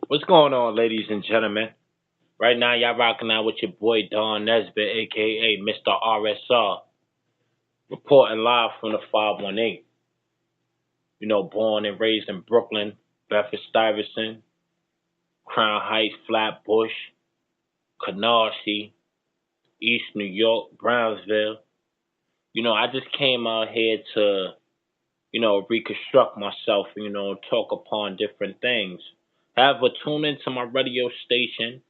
What's going on, ladies and gentlemen? Right now, y'all rocking out with your boy Don Nesbitt, aka Mr. RSR, reporting live from the 518. Born and raised in Brooklyn, Bedford Stuyvesant, Crown Heights, Flatbush, Canarsie, East New York, Brownsville. I just came out here to, reconstruct myself, talk upon different things. However, tune into my radio station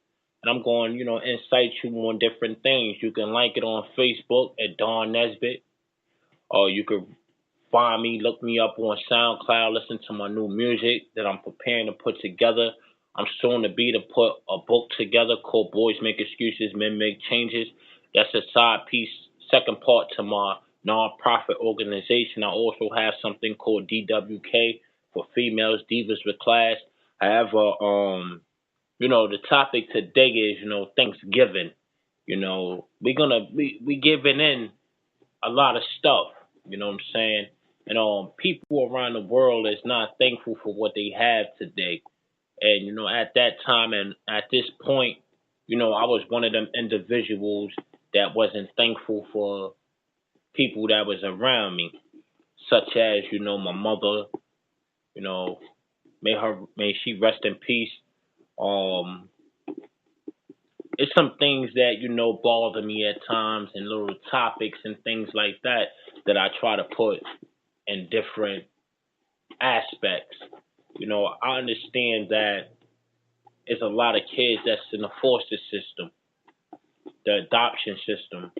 and I'm going, incite you on different things. You can like it on Facebook at Don Nesbitt, or you could find me, look me up on SoundCloud, listen to my new music that I'm preparing to put together. I'm soon to be to put a book together called Boys Make Excuses, Men Make Changes. That's a side piece, second part to my nonprofit organization. I also have something called DWK for females, Divas with Class. However, the topic today is, Thanksgiving. We giving in a lot of stuff. You know what I'm saying? And people around the world is not thankful for what they have today. And at that time and at this point, I was one of them individuals that wasn't thankful for people that was around me, such as my mother. You know, may she rest in peace. Um, it's some things that bother me at times, and little topics and things like that I try to put in different aspects. I understand that it's a lot of kids that's in the foster system, the adoption system,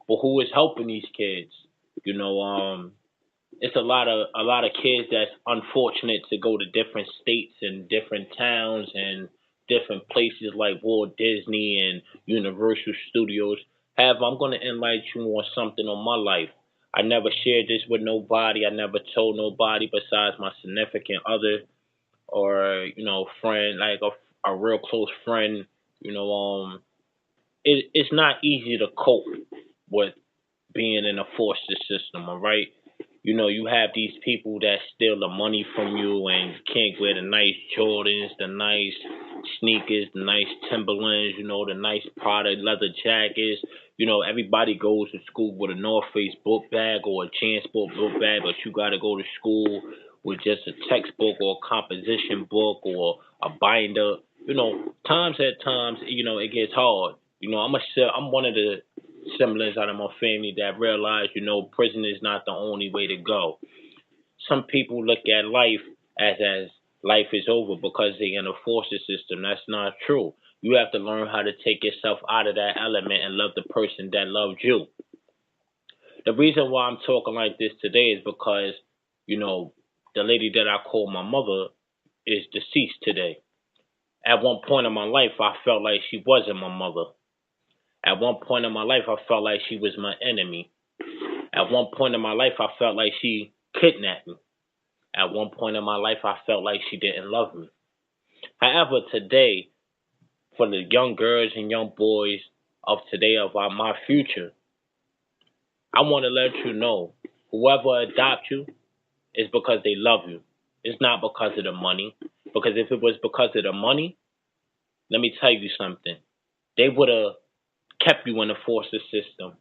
but who is helping these kids? You know, it's a lot of kids that's unfortunate to go to different states and different towns and different places like Walt Disney and Universal Studios. However, I'm gonna enlighten you on something on my life. I never shared this with nobody. I never told nobody besides my significant other or friend, like a real close friend. You know, it's not easy to cope with being in a foster system. All right, you have these people that steal the money from you, and you can't wear the nice Jordans, the nice sneakers, the nice Timberlands, the nice Prada leather jackets. Everybody goes to school with a North Face book bag or a Jansport book bag, but you got to go to school with just a textbook or a composition book or a binder. Times at times, it gets hard. I'm one of the siblings out of my family that realize, prison is not the only way to go. Some people look at life as life is over because they're in a foster system. That's not true. You have to learn how to take yourself out of that element and love the person that loved you. The reason why I'm talking like this today is because, the lady that I call my mother is deceased today. At one point in my life, I felt like she wasn't my mother. At one point in my life, I felt like she was my enemy. At one point in my life, I felt like she kidnapped me. At one point in my life, I felt like she didn't love me. However, today, for the young girls and young boys of today, of my future, I want to let you know, whoever adopts you is because they love you. It's not because of the money. Because if it was because of the money, let me tell you something. They would have kept you in the foster system.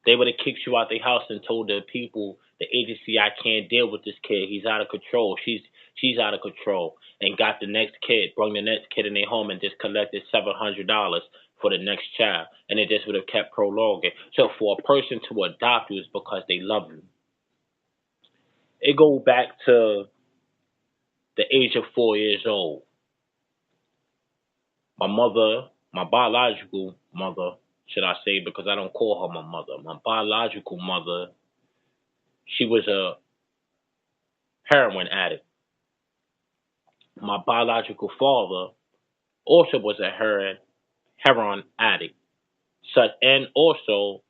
They would have kicked you out their house and told the people, the agency, I can't deal with this kid. He's out of control. She's out of control. And got the next kid, brought the next kid in their home and just collected $700 for the next child. And it just would have kept prolonging. So for a person to adopt you is because they love you. It goes back to the age of 4 years old. My mother, my biological mother, should I say, because I don't call her my mother. My biological mother, she was a heroin addict. My biological father also was a heroin addict, such and also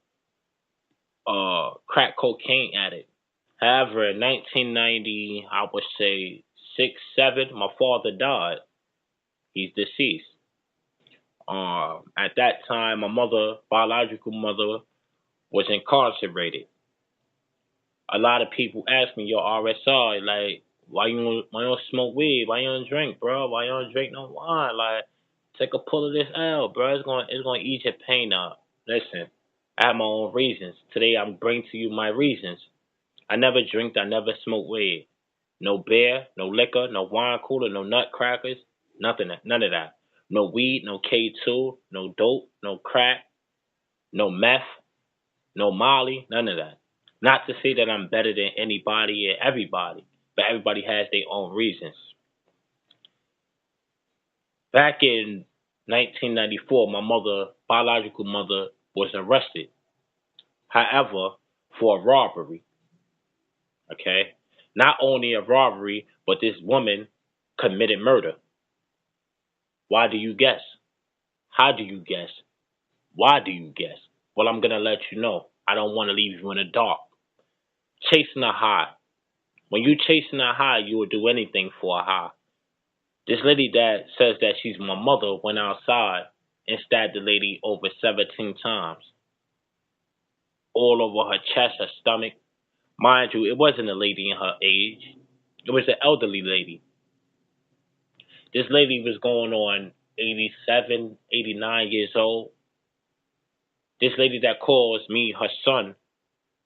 a crack cocaine addict. However, in 1990, I would say six, seven, my father died. He's deceased. At that time, my mother, biological mother, was incarcerated. A lot of people ask me, yo, RSR, like, why you don't smoke weed? Why you don't drink, bro? Why you don't drink no wine? Like, take a pull of this L, bro. It's gonna ease your pain out. Listen, I have my own reasons. Today I'm bringing to you my reasons. I never drink. I never smoke weed. No beer, no liquor, no wine cooler, no nutcrackers, nothing, none of that. No weed, no K2, no dope, no crack, no meth, no Molly, none of that. Not to say that I'm better than anybody and everybody, but everybody has their own reasons. Back in 1994, my mother, biological mother, was arrested. However, for a robbery, okay? Not only a robbery, but this woman committed murder. Why do you guess? How do you guess? Why do you guess? Well, I'm going to let you know. I don't want to leave you in the dark. Chasing a high. When you chasing a high, you will do anything for a high. This lady that says that she's my mother went outside and stabbed the lady over 17 times. All over her chest, her stomach. Mind you, it wasn't a lady in her age. It was an elderly lady. This lady was going on 87, 89 years old. This lady that calls me her son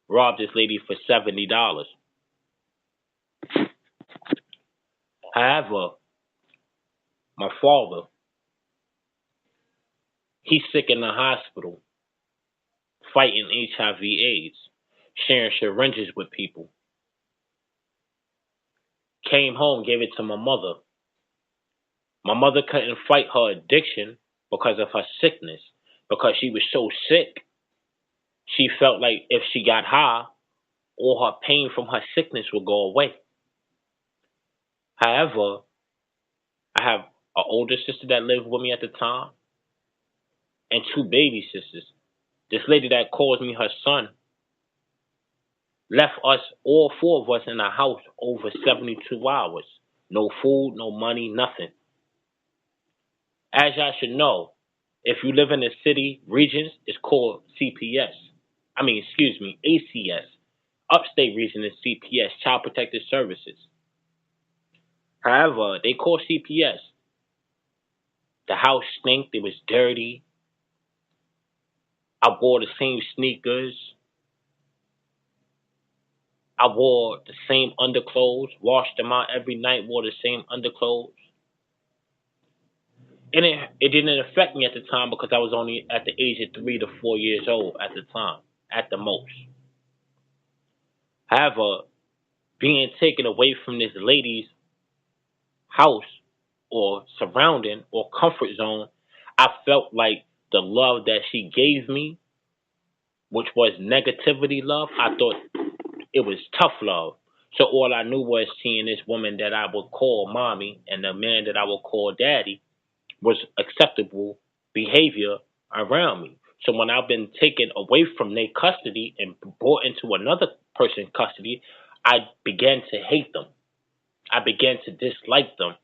robbed this lady for $70. However, my father, he's sick in the hospital, fighting HIV/AIDS, sharing syringes with people. Came home, gave it to my mother. My mother couldn't fight her addiction because of her sickness, because she was so sick. She felt like if she got high, all her pain from her sickness would go away. However, I have an older sister that lived with me at the time and two baby sisters. This lady that calls me her son left us, all four of us, in a house over 72 hours. No food, no money, nothing. As y'all should know, if you live in the city regions, it's called CPS. ACS. Upstate region is CPS, Child Protective Services. However, they call CPS. The house stank. It was dirty. I wore the same sneakers. I wore the same underclothes. Washed them out every night. Wore the same underclothes. And it didn't affect me at the time because I was only at the age of 3 to 4 years old at the time, at the most. However, being taken away from this lady's house or surrounding or comfort zone, I felt like the love that she gave me, which was negativity love, I thought it was tough love. So all I knew was seeing this woman that I would call mommy and the man that I would call daddy was acceptable behavior around me. So when I've been taken away from their custody and brought into another person's custody, I began to hate them. I began to dislike them.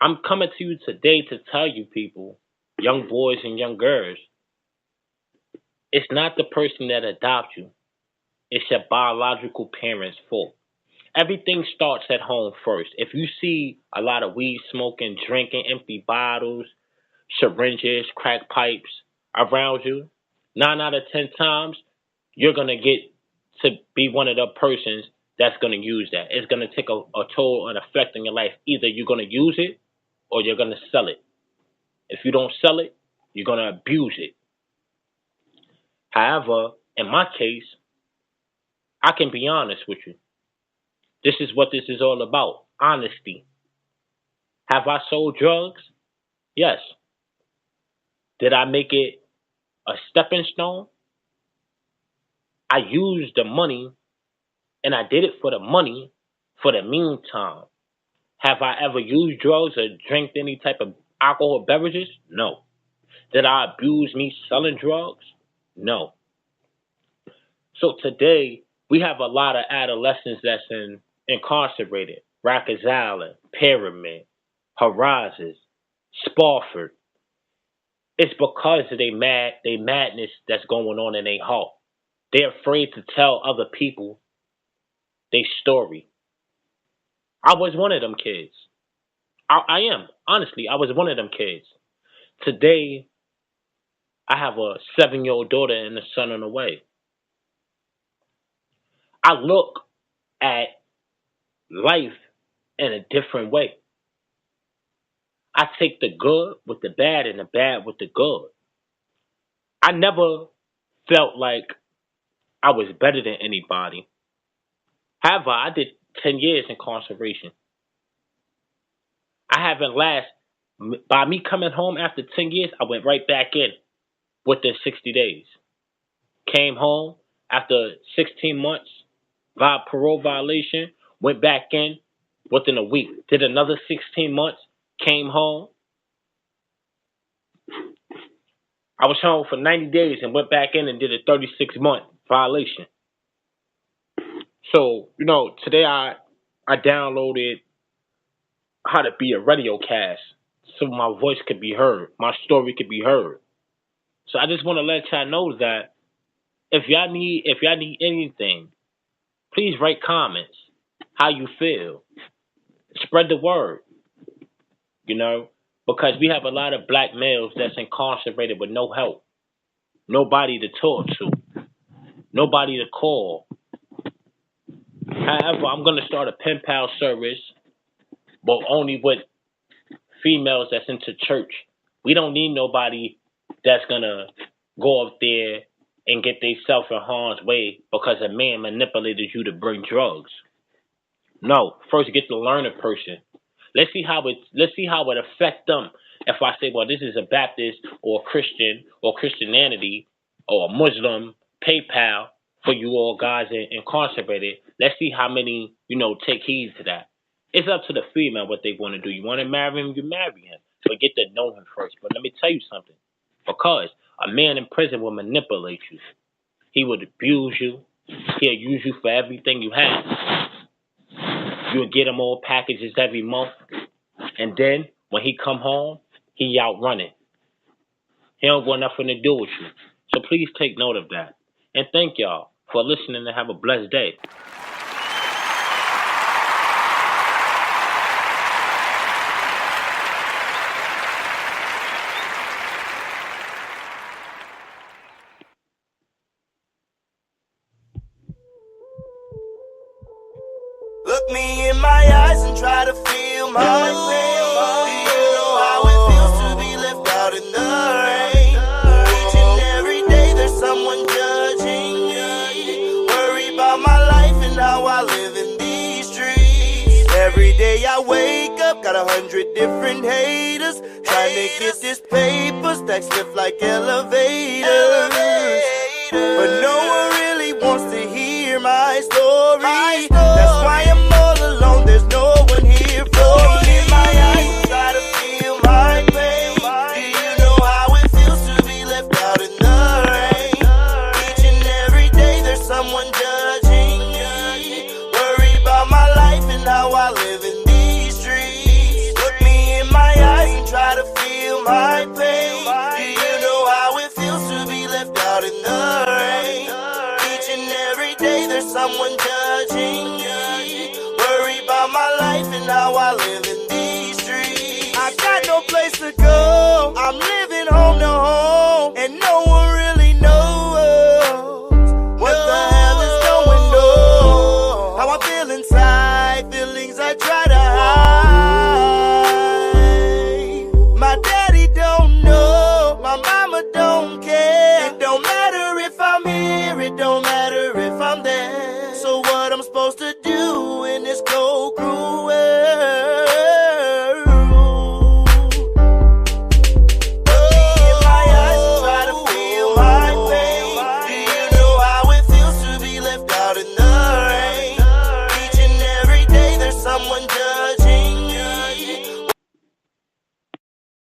I'm coming to you today to tell you people, young boys and young girls, it's not the person that adopts you. It's your biological parents' fault. Everything starts at home first. If you see a lot of weed smoking, drinking, empty bottles, syringes, crack pipes around you, 9 out of 10 times, you're going to get to be one of the persons that's going to use that. It's going to take a toll and effect on your life. Either you're going to use it or you're going to sell it. If you don't sell it, you're going to abuse it. However, in my case, I can be honest with you. This is what this is all about. Honesty. Have I sold drugs? Yes. Did I make it a stepping stone? I used the money and I did it for the money for the meantime. Have I ever used drugs or drank any type of alcohol beverages? No. Did I abuse me selling drugs? No. So today, we have a lot of adolescents that's incarcerated. Rikers Island, Pyramid, Horizons, Spofford. It's because of they madness that's going on in their heart. They're afraid to tell other people their story. I was one of them kids. I am. Honestly, I was one of them kids. Today, I have a 7-year-old daughter and a son on the way. I look at life in a different way. I take the good with the bad and the bad with the good. I never felt like I was better than anybody. However, I did 10 years incarceration. I haven't last, by me coming home after 10 years, I went right back in within 60 days. Came home after 16 months, via parole violation, went back in within a week. Did another 16 months, came home. I was home for 90 days and went back in and did a 36-month violation. So, today I downloaded how to be a radio cast so my voice could be heard, my story could be heard. So I just want to let y'all know that if y'all need anything, please write comments, how you feel. Spread the word, because we have a lot of black males that's incarcerated with no help, nobody to talk to, nobody to call. However, I'm going to start a pen pal service, but only with females that's into church. We don't need nobody that's going to go up there and get themselves in harm's way because a man manipulated you to bring drugs. No, first get to learn a person. Let's see how it affect them. If I say, well, this is a Baptist or a Christian or Christianity or a Muslim PayPal for you all guys incarcerated, let's see how many, take heed to that. It's up to the female what they want to do. You want to marry him, you marry him. But get to know him first. But let me tell you something. Because a man in prison will manipulate you. He would abuse you. He'll use you for everything you have. You'll get him all packages every month. And then when he come home, he out running. He don't want nothing to do with you. So please take note of that. And thank y'all for listening and have a blessed day. Look me in my eyes and try to feel my pain. Do you know how it feels to be left out in the rain? Each and every day there's someone judging me. Worry about my life and how I live in these streets. Every day I wake up, got 100 different haters trying to get this paper, stacks lift like elevators. But no one really wants to hear my story. That's why I'm all alone, there's no one here for me. In my eyes, try to feel my pain. Do you know how it feels to be left out in the rain? Each and every day there's someone judging me. Worry about my life and how I live in these streets. Look me in my eyes and try to feel my pain. Do you know how it feels to be left out in the rain? Each and every day there's someone judging me. Worry about my life and how I live in these streets. I got no place to go, I'm living home to home, and no one really knows what the hell is going on. How I feel inside, feelings I try to hide. My daddy don't know, my mama don't care. It don't matter if I'm here, it don't matter if I'm there. So what I'm supposed to do?